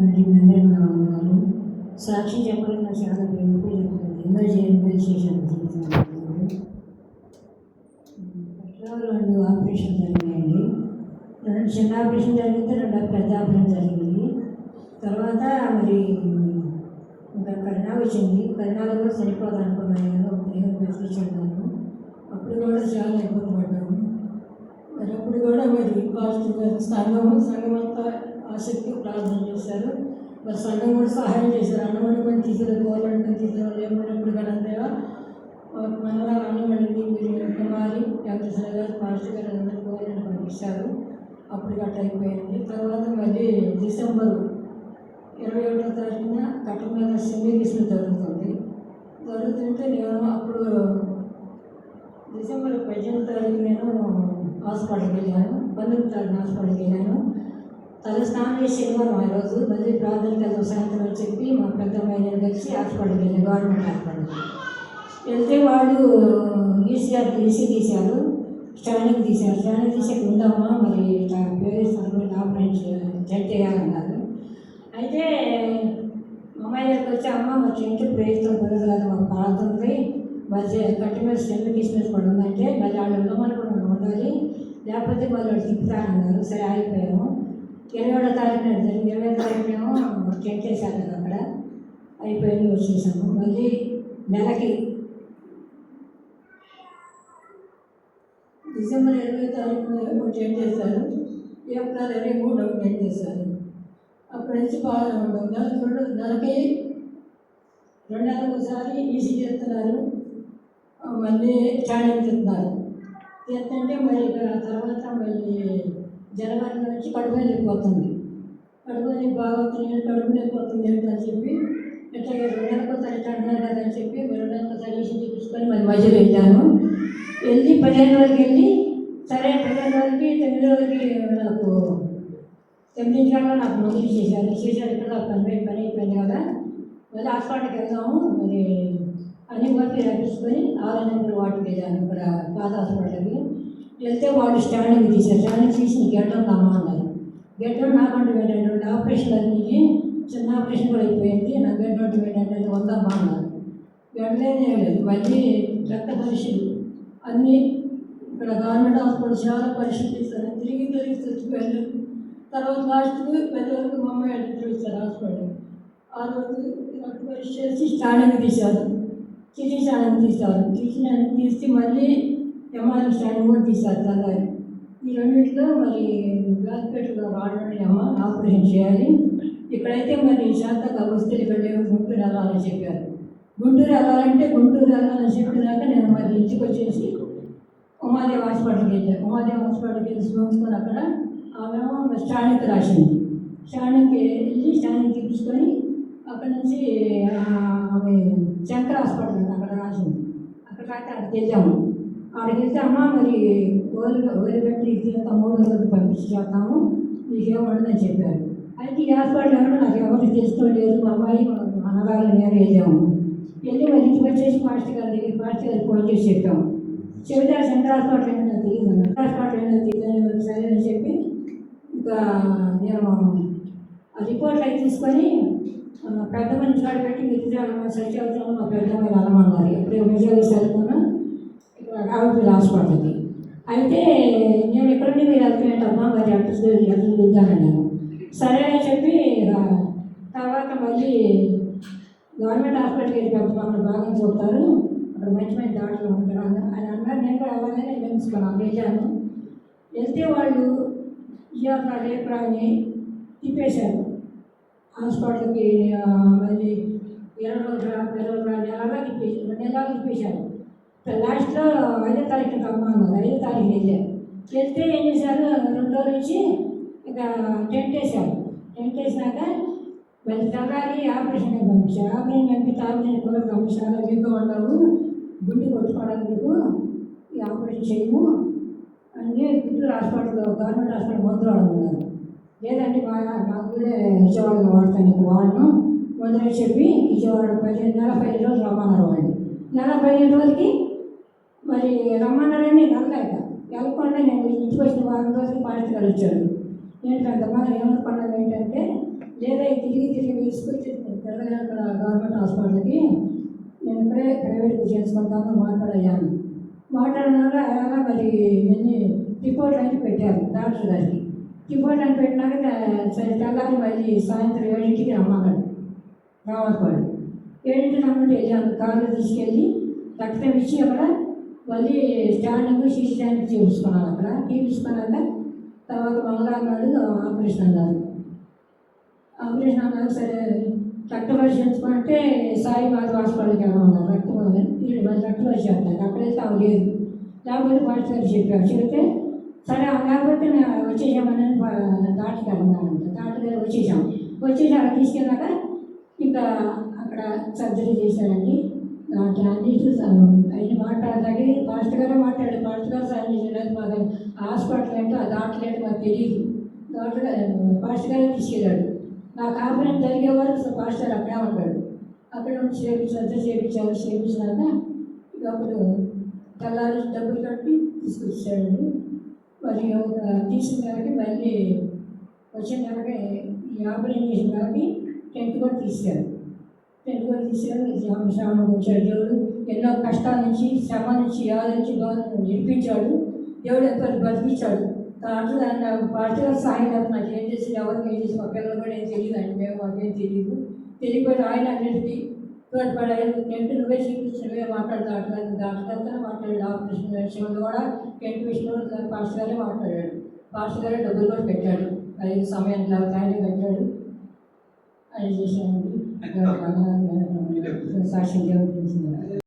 అందరికీ వందనాలు. సాక్షి చెప్పడం నాకు చాలా ఎక్కువ చెప్తుంది. ఎన్నో చేశాను జీవితంలో. ఫస్ట్లో 2 ఆపరేషన్ జరిగాయండి. 2 చిన్న ఆపరేషన్ జరిగితే 2 పెద్ద ఆపరేషన్ జరిగింది. తర్వాత మరి ఇంకా కరోనా వచ్చింది. కరోనాలో కూడా చనిపోదాం అనుకున్నాను. దేవుడు బ్రతికించాను. అప్పుడు కూడా చాలా ఇబ్బంది పడ్డాము. మరి అప్పుడు కూడా మరి పాజిటివ్ గారు సంఘం అంతా ఆసక్తి ప్రార్థన చేశారు. మరి సంఘం కూడా సహాయం చేశారు. అన్నం వండుకొని తీసుకుని గవర్నమెంట్ తీసుకుని ఏమైనప్పుడు కదా దేవా మనలా అన్నం వండింది మీరు కుమారి వెంకటేశ్వర గారు పాస్టర్ గారు అందరూ గవర్నమెంట్ పంపిస్తారు. అప్పుడు గట్ట అయిపోయింది. తర్వాత మళ్ళీ డిసెంబర్ 21వ తారీఖున కట్ట మీద సెమీగిస్లు జరుగుతుంటే నేను అప్పుడు డిసెంబర్ 18వ తారీఖు నేను హాస్పిటల్కి వెళ్ళాను. 19వ తారీఖున హాస్పిటల్కి వెళ్ళాను. తలస్నానం చేసి శనివారం ఆ రోజు మళ్ళీ ప్రార్థనకి వెళ్తాం సాయంత్రం అని చెప్పి మా పెద్ద అమ్మాయి కలిసి హాస్పిటల్కి వెళ్ళాను. గవర్నమెంట్ హాస్పిటల్కి వెళ్తే వాళ్ళు ఈసీ తీశారు, స్కానింగ్ తీశారు. స్కానింగ్ తీసి ఇక్కడ ఉందామా మరి ఇట్లా పేరేస్తాను ఆపరేషన్ చెక్ చేయాలన్నారు. అయితే అమ్మాయి దగ్గరికి వచ్చి అమ్మ మా చెంటు ప్రయత్నం కుదరదు మాకు ప్రార్థనకి మరి కట్టి మీద సెంటు కిస్మిస్ కూడా ఉందంటే మళ్ళీ వాళ్ళు ఉండమని కూడా మనం ఉండాలి, లేకపోతే మళ్ళీ వాళ్ళు తిప్పుతారన్నారు. సరే ఆగిపోయాము. 21వ తారీఖున జరిగింది. 20వ తారీఖునేమో చెక్ చేశారు కదా అక్కడ అయిపోయింది వచ్చేసాము. మళ్ళీ నెలకి డిసెంబర్ 20వ తారీఖున చెక్ చేశారు. ఏప్రిల్ 23వ చెక్ చేశారు. అప్పటి నుంచి బాగా ఉండవు. నెలకి 2 నెలలకు ఒకసారి ఈసీ చేస్తున్నారు, మళ్ళీ స్కానింగ్ చేస్తున్నారు. చేస్తుంటే మరి తర్వాత మళ్ళీ జనవరి నుంచి కడుపు వెళ్ళిపోతుంది. కడుపు బాగవుతుంది, కడుపు వెళ్ళిపోతుంది అని చెప్పి ఇట్లా 2 నెలలకు ఒకసారి అంటున్నారు కదా అని చెప్పి 2 నెలలకు ఒకసారి ఈసీ చూపించుకొని మళ్ళీ మధ్యలో వెళ్ళాను. వెళ్ళి 15 రోజులకి వెళ్ళి సరే 15 రోజులకి 9 రోజులకి నాకు 9 గంటల నాకు నొప్పి చేశారు. ఇక్కడ పని అయిపోయింది కదా మళ్ళీ హాస్పిటల్కి వెళ్దాము మరి అన్ని వరకు రప్పించుకొని 6 నెంబర్ వాటికి వెళ్ళాను. ఇక్కడ పాత హాస్పిటల్కి వెళ్తే వాళ్ళు స్టాండింగ్ తీశారు. స్టాండింగ్ తీసి నీకు గడ్డం అమ్మా అన్నారు. గడ్డం నాకంటూ ఏంటంటే ఆపరేషన్ అది చిన్న ఆపరేషన్ కూడా అయిపోయింది. నా గడ్డం ఏంటంటే 100 అమ్మా అన్నారు. గడ్డలేనే లేదు. మళ్ళీ రక్త పరీక్షలు అన్నీ ఇక్కడ గవర్నమెంట్ హాస్పిటల్ చాలా పరీక్షలు తీస్తారు. తిరిగి చచ్చిపోయారు. తర్వాత లాస్ట్కు పెద్దవరకు మా అమ్మాయి అడ్మిట్ ఇస్తారు హాస్పిటల్. ఆ రోజు రక్త పరీక్ష చేసి స్టాండింగ్ తీశారు. సిటీ స్కానింగ్ తీస్తారు. తీసి మళ్ళీ ఎంఆర్ఐ స్కానింగ్ కూడా తీశారు. తెల్లారి ఈ రెండింటిలో మరి గాలిపేటలో వాడండి అమ్మ ఆపరేషన్ చేయాలి. ఇక్కడైతే మరి శాంతగా వస్తే ఇక్కడ గుంటూరు వెళ్ళాలని చెప్పారు. గుంటూరు వెళ్ళాలంటే గుంటూరు వెళ్ళాలని చెప్పినాక నేను మరి ఇంటికి వచ్చేసి ఉమాదేవి హాస్పిటల్కి వెళ్ళాను. ఉమాదేవి హాస్పిటల్కి వెళ్ళి చూసుకొని అక్కడ ఆమెమో స్టాండింగ్కి రాసింది. స్టాండింగ్కి వెళ్ళి స్టాండింగ్ తీపించుకొని అక్కడ నుంచి ఆమె శంకర్ హాస్పిటల్ ఉంది అక్కడ రాసింది. అక్కడ రాస్తే అక్కడికి వెళ్ళాము. అక్కడికి వెళ్తే అమ్మ మరి ఓరి పెట్టి తీరుతా 3 రోజులు పంపించి చేస్తాము నీకేమో ఉండదని చెప్పారు. అయితే ఈ హాస్పిటల్ ఏమన్నా నాకు ఎవరు తెలుసుకోలేదు. మా అమ్మాయి అన్నగారు నేను వెళ్ళాము. వెళ్ళి మరి ఇంటికి వచ్చేసి పాస్టర్ గారికి ఫోన్ చేసి చెప్పాము. చెబితే ఆ సెంటర్ హాస్పిటల్ ఏంటో నాకు తెలియదు. హాస్పిటల్ ఏంటో తెలియదు సరే అని చెప్పి ఇంకా నేను ఆ రిపోర్ట్లు అవి తీసుకొని పెద్ద మనిషి కాడ పెట్టి విద్యాలయం సత్యవతం మా పెద్దమ్మాయి అలమన్నారు. ఎప్పుడే విజయాలు చదువుకున్నా ఇక్కడ రావుపల్లి హాస్పిటల్కి. అయితే నేను ఎక్కడుండి మీరు వెళ్తున్నాంటమ్మా మరి అటు చూద్దానన్నాను. సరే అని చెప్పి తర్వాత మళ్ళీ గవర్నమెంట్ హాస్పిటల్కి వెళ్ళిపోతాం. అక్కడ బాగా చూస్తారు, అక్కడ మంచి మంచి డాక్టర్లు ఉంటారు అని అన్నారు. నేను కూడా అలాగే తెలుసుకున్నాను. వెళ్ళాను. వెళ్తే వాళ్ళు రేపురాని తిప్పేశారు హాస్పిటల్కి. మళ్ళీ 20 రోజులు నెలగా తిప్పేశారు. 2 నెలలు తిప్పేశారు. లాస్ట్లో 5వ తారీఖున రమ్మన్నారు. 5వ తారీఖు వెళ్ళారు. వెళ్తే ఏం చేశారు 2 రోజుల నుంచి ఇక టెంట్ వేశారు. టెంట్ వేసినాక మళ్ళీ తెల్లారి ఆపరేషన్కి పంపించారు. ఆపరేషన్ పంపిస్తే ఆపరేషన్ కూడా పంపించారు. వీక్గా ఉండవు, గుండె కొట్టుకోవడానికి మీకు ఈ ఆపరేషన్ చేయము అని గుంటూరు హాస్పిటల్లో గవర్నమెంట్ హాస్పిటల్ మందులు వాడమన్నారు. లేదంటే మా ఊళ్ళే విజయవాడలో వాడతాను ఇక్కడ వాడను మందులు చెప్పి విజయవాడ 15 రోజులు రమ్మన్నారు. వాళ్ళు నెల 15 రోజులకి మరి రమ్మన్నారని వెళ్ళలేక వెళ్ళకుండా నేను ఇంటికి వచ్చిన 1 రోజులకి పాస్టర్ గారు వచ్చాడు. ఏంటంటే ఏమనుకున్నాను ఏంటంటే లేదా ఇది తీసుకొచ్చి తెలంగాణ అక్కడ గవర్నమెంట్ హాస్పిటల్కి నేను ఇక్కడే ప్రైవేట్గా చేసుకుంటాను మాట్లాడయ్యాను. మాట్లాడినాక అలా మరి ఎన్ని రిపోర్ట్లు అని పెట్టారు డాక్టర్ గారికి. రిపోర్ట్ అని పెట్టినాక సరే తెల్లారి మళ్ళీ సాయంత్రం 7ంటికి రమ్మన్నాడు రావాలి. 7ంటికి రమ్మంటే వెళ్ళాను. కార్లో తీసుకెళ్ళి రక్తం ఇచ్చి అక్కడ మళ్ళీ స్టాండింగ్ సీసీ స్టాండింగ్ చేయించుకున్నాను. అక్కడ తీపించుకున్నాక తర్వాత మంగళవారం నాడు ఆపరేషన్ అన్నారు. ఆపరేషన్ అన్నారు. సరే రక్త పరిశీలించుకుంటే సాయి మాధవ్ హాస్పిటల్కి వెళ్ళమన్నారు. రక్తం మళ్ళీ రక్త పరిశీలిస్తారు. అక్కడైతే అవి లేదు. లేకపోతే పాస్టర్ గారు చెప్పారు. చెప్తే సరే లేకపోతే నేను వచ్చేసామని డాక్టర్ గారు ఉన్నానంట. డాక్టర్ గారు వచ్చేసాం. అక్కడ తీసుకెళ్ళాక ఇంకా అక్కడ సర్జరీ చేశారండి. దాంట్లో అన్ని అయిన మాట్లాడదాకి పాస్టర్ గారే మాట్లాడారు. పాస్టర్ గారు సైన్ చేసేది మాకు హాస్పిటల్ ఏంటో ఆ డాక్టర్ ఏంటో మాకు తెలియదు. డాక్టర్ పాస్టర్ గారే తీసుకెళ్ళాడు. నాకు ఆపరేషన్ జరిగే వరకు పాస్టర్ అక్కడే ఉంటాడు. అక్కడ ఉండి సర్జరీ చేయించినాక ఇక అప్పుడు తెల్లారి డబ్బులు కట్టి తీసుకొచ్చాడండి. మరి ఒక తీసిన నెలకి మళ్ళీ వచ్చిన నెలకి ఈ ఆపరేషన్ చేసిన నెలకి టెంట్ కూడా తీశారు. శ్రావణం వచ్చాడు. దేవుడు ఎన్నో కష్టాల నుంచి, శ్రమ నుంచి, యాద నుంచి నిలిపించాడు. దేవుడు ఎంతో బతికించాడు. దాంట్లో పార్టీ గారు సాయం లేదు. నాకు ఏం చేసి ఎవరికి ఏం చేసి మా పిల్లలు కూడా ఏం తెలియదు అండి. మేము మాకేం తెలియకపోతే ఆయన అన్నిటికీ తోడ్పడి టెంట్ నువ్వే చూపించినవే మాట్లాడతాడు. డాక్టర్తో మాట్లాడాడు. ఆపరేషన్ విషయంలో కూడా టెంట్ విషయంలో పాస్టర్ గారే మాట్లాడాడు. పాస్టర్ గారే డబ్బులు కూడా పెట్టాడు. అది సమయానికి ఆయన పెట్టాడు. అది చేశానండి. సాక్ష్యం దేవుడు